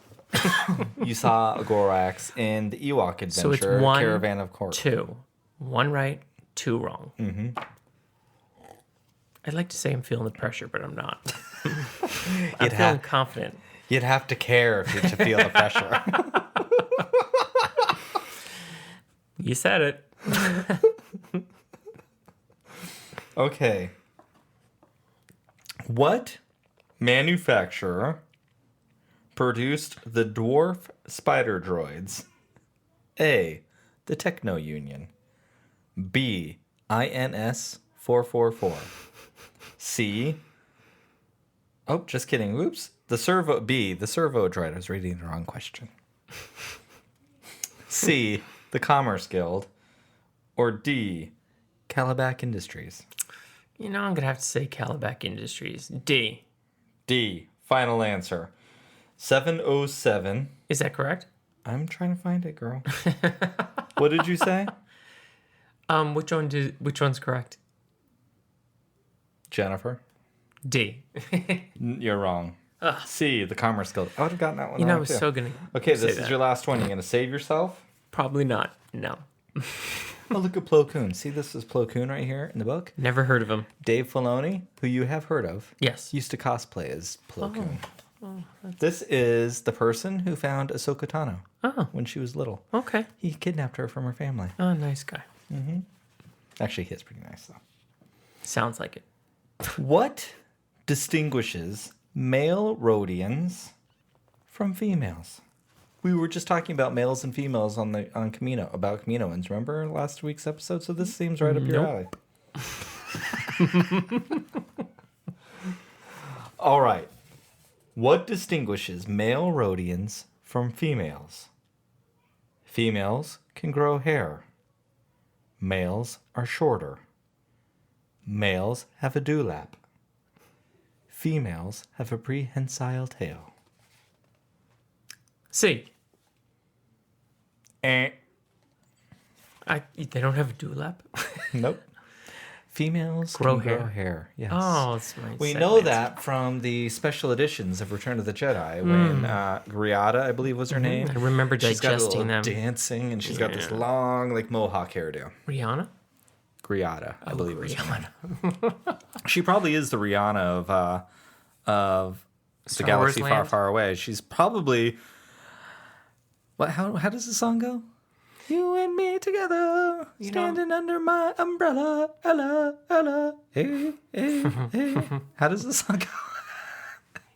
You saw a Gorax in the Ewok Adventure So it's 1, Caravan of Course. 2. 1 right, 2 wrong. Mm-hmm. I'd like to say I'm feeling the pressure, but I'm not. I'm feeling confident. You'd have to care to feel the pressure. You said it. Okay. What manufacturer produced the dwarf spider droids? A. The Techno Union. B. INS 444. C. Oh, just kidding. Oops. The servo droid. I was reading the wrong question. C. The Commerce Guild. Or D. Calabac Industries. I'm going to have to say Calabac Industries. D. D. Final answer. 707. Is that correct? I'm trying to find it, girl. What did you say? Which one's correct? Jennifer. D. You're wrong. C. The Commerce Guild. I would have gotten that one I wrong, was too. so going to Okay, this is your last one. You're going to save yourself? Probably not. No. Oh, look at Plo Koon. See, this is Plo Koon right here in the book. Never heard of him. Dave Filoni, who you have heard of, Yes. used to cosplay as Plo Koon. This is the person who found Ahsoka Tano when she was little. Okay. He kidnapped her from her family. Oh, nice guy. Actually, he is pretty nice, though. Sounds like it. What distinguishes male Rhodians from females? We were just talking about males and females on Camino, about Caminoans. Remember last week's episode? So this seems right up your alley. All right. What distinguishes male Rhodians from females? Females can grow hair. Males are shorter. Males have a dewlap. Females have a prehensile tail. C. Eh. They don't have a dewlap? Nope. Females Grow can hair. grow hair. Yes. Oh, that's my We second know answer. that from the special editions of Return of the Jedi when Qi'ra, I believe was her name. I remember She's got a digesting little them. dancing, and she's got this long, like, mohawk hairdo. Rihanna? Qi'ra, I believe was her name. Rihanna. She probably is the Rihanna of the Star galaxy Wars far, land? far away. She's probably what? How does the song go? You and me together, standing under my umbrella, Ella, Ella, hey, hey, hey. How does the song go?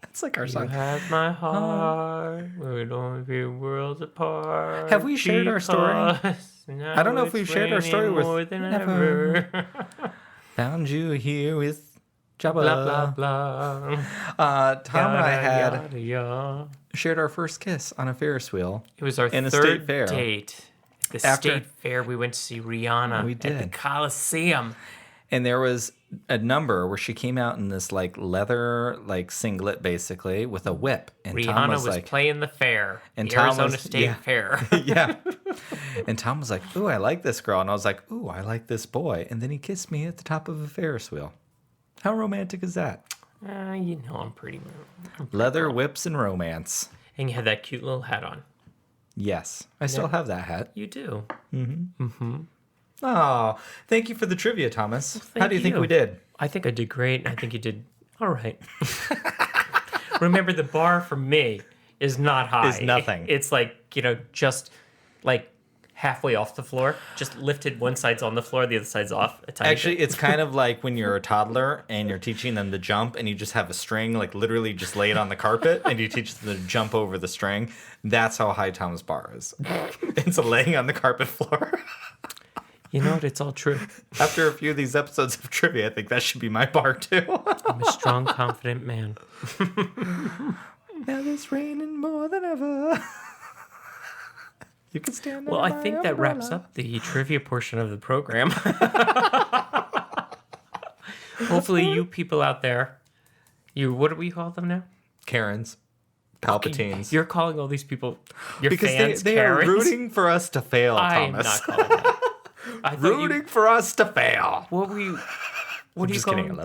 It's like our You song. have my heart. We'd only be worlds apart. Have we shared our story? I don't know if we've shared our story with more than Never. ever. Found you here with Jabba. Blah blah blah. Tom and I had Yada, yada. shared our first kiss on a Ferris wheel. It was our in a third state fair. date. At the After- state fair, we went to see Rihanna We at the did. Coliseum. And there was a number where she came out in this like leather like singlet basically with a whip. And Rihanna Tom was was like, playing the fair, and the Tom Arizona was- State yeah. Fair. yeah. And Tom was like, ooh, I like this girl. And I was like, ooh, I like this boy. And then he kissed me at the top of a Ferris wheel. How romantic is that? You know I'm pretty. Leather whips and romance. And you had that cute little hat on. Yes. I still have that hat. You do. Oh, thank you for the trivia, Thomas. How do you think you. we did? I think I did great. I think you did all right. Remember, the bar for me is not high. Is nothing. It's like, just like halfway off the floor. Just lifted. One side's on the floor, the other side's off. A tiny Actually, bit. it's kind of like when you're a toddler and you're teaching them to jump and you just have a string, like literally just lay it on the carpet and you teach them to jump over the string. That's how high Thomas bar is. It's a laying on the carpet floor. You know what? It's all true. After a few of these episodes of trivia, I think that should be my bar too. I'm a strong, confident man. Now it's raining more than ever. You can stand Well, I under my think that wraps umbrella. up the trivia portion of the program. Hopefully, you people out there, what do we call them now? Karens. Palpatines. You're calling all these people your Because fans they are Karens? rooting for us to fail, I am Thomas. not calling that. I thought Rooting for us to fail. What do you just call kidding, I them? love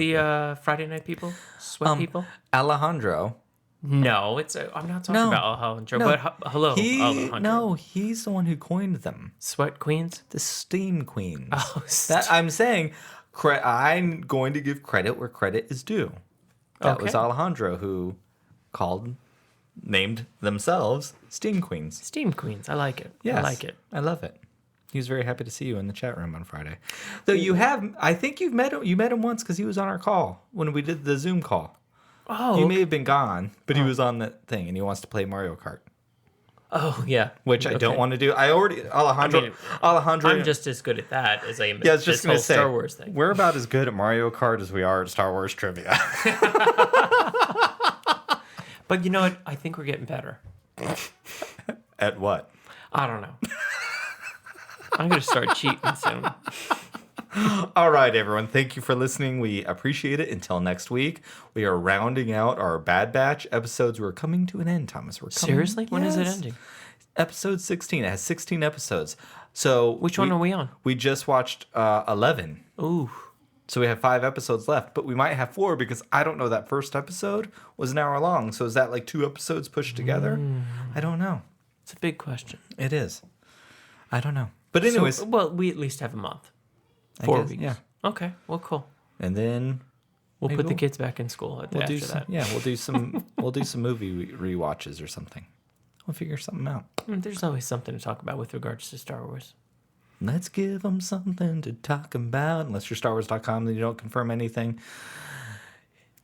The Friday night people? Sweat people? Alejandro. No, I'm not talking No. about Alejandro, No. but hello, Alejandro. No, he's the one who coined them. Sweat queens? The steam queens. Oh, I'm saying, I'm going to give credit where credit is due. That was Okay. Alejandro who named themselves steam queens. Steam queens. I like it. Yes, I like it. I love it. He was very happy to see you in the chat room on Friday. Though I think you met him once because he was on our call when we did the Zoom call. Oh, You may have been gone, but he was on that thing and he wants to play Mario Kart. oh yeah. Which I don't Okay. want to do. Alejandro. I'm just as good at that as I am Yeah, I at was just this going whole to say, Star Wars thing. we're about as good at Mario Kart as we are at Star Wars trivia. But you know what? I think we're getting better. At what? I don't know. I'm going to start cheating soon. All right, everyone. Thank you for listening. We appreciate it. Until next week, we are rounding out our Bad Batch episodes. We're coming to an end, Thomas. We're coming. Seriously? When is it Yes. ending? Episode 16. It has 16 episodes. So Which one are we on? We just watched 11. Ooh. So we have 5 episodes left, but we might have 4 because I don't know. That first episode was an hour long. So is that like 2 episodes pushed together? I don't know. It's a big question. It is. I don't know. But anyways, Well, we at least have a month. I 4 guess, weeks. yeah. Okay. Well, cool. And then We'll maybe put the kids back in school we'll after do that. we'll do some movie rewatches or something. We'll figure something out. There's always something to talk about with regards to Star Wars. Let's give them something to talk about. Unless you're StarWars.com, then you don't confirm anything.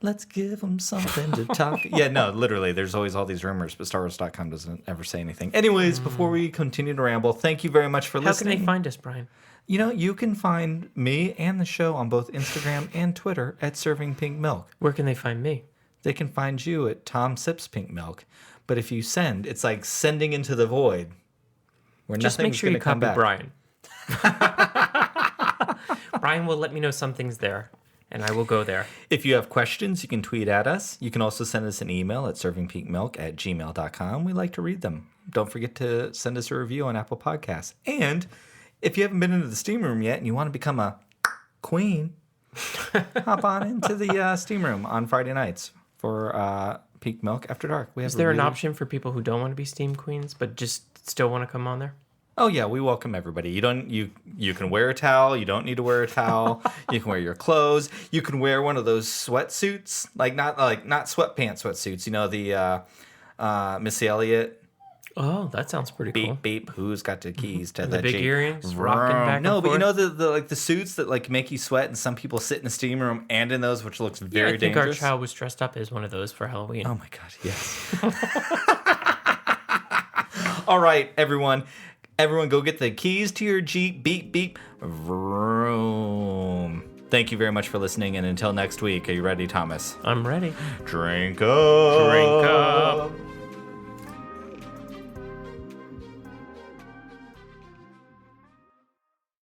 Let's give them something to talk. Yeah, no, literally, there's always all these rumors, but StarWars.com doesn't ever say anything. Anyways, before we continue to ramble, thank you very much for listening. How can they find us, Brian? You know, you can find me and the show on both Instagram and Twitter at Serving Pink Milk. Where can they find me? They can find you at Tom Sips Pink Milk. But if you send, it's like sending into the void. Where Just make nothing's sure you gonna come copy back. Brian. Brian will let me know something's there, and I will go there. If you have questions, you can tweet at us. You can also send us an email at servingpinkmilk@gmail.com. We like to read them. Don't forget to send us a review on Apple Podcasts. And if you haven't been into the steam room yet and you want to become a queen, hop on into the steam room on Friday nights for Pink Milk After Dark. Is there an option for people who don't want to be steam queens but just still want to come on there? Oh yeah, we welcome everybody. You can wear a towel. You don't need to wear a towel. You can wear your clothes. You can wear one of those sweatsuits, not sweatpants sweatsuits. You know the Missy Elliott. Oh, that sounds pretty cool. Beep beep. Who's got the keys to the the big Jeep? earrings, rocking back and No, but you forth? know the suits that like make you sweat, and some people sit in the steam room and in those, which looks very I think dangerous. our child was dressed up as one of those for Halloween. Oh my god, yes. All right, everyone. Everyone go get the keys to your Jeep. Beep, beep. Vroom. Thank you very much for listening, and until next week, are you ready, Thomas? I'm ready. Drink up. Drink up.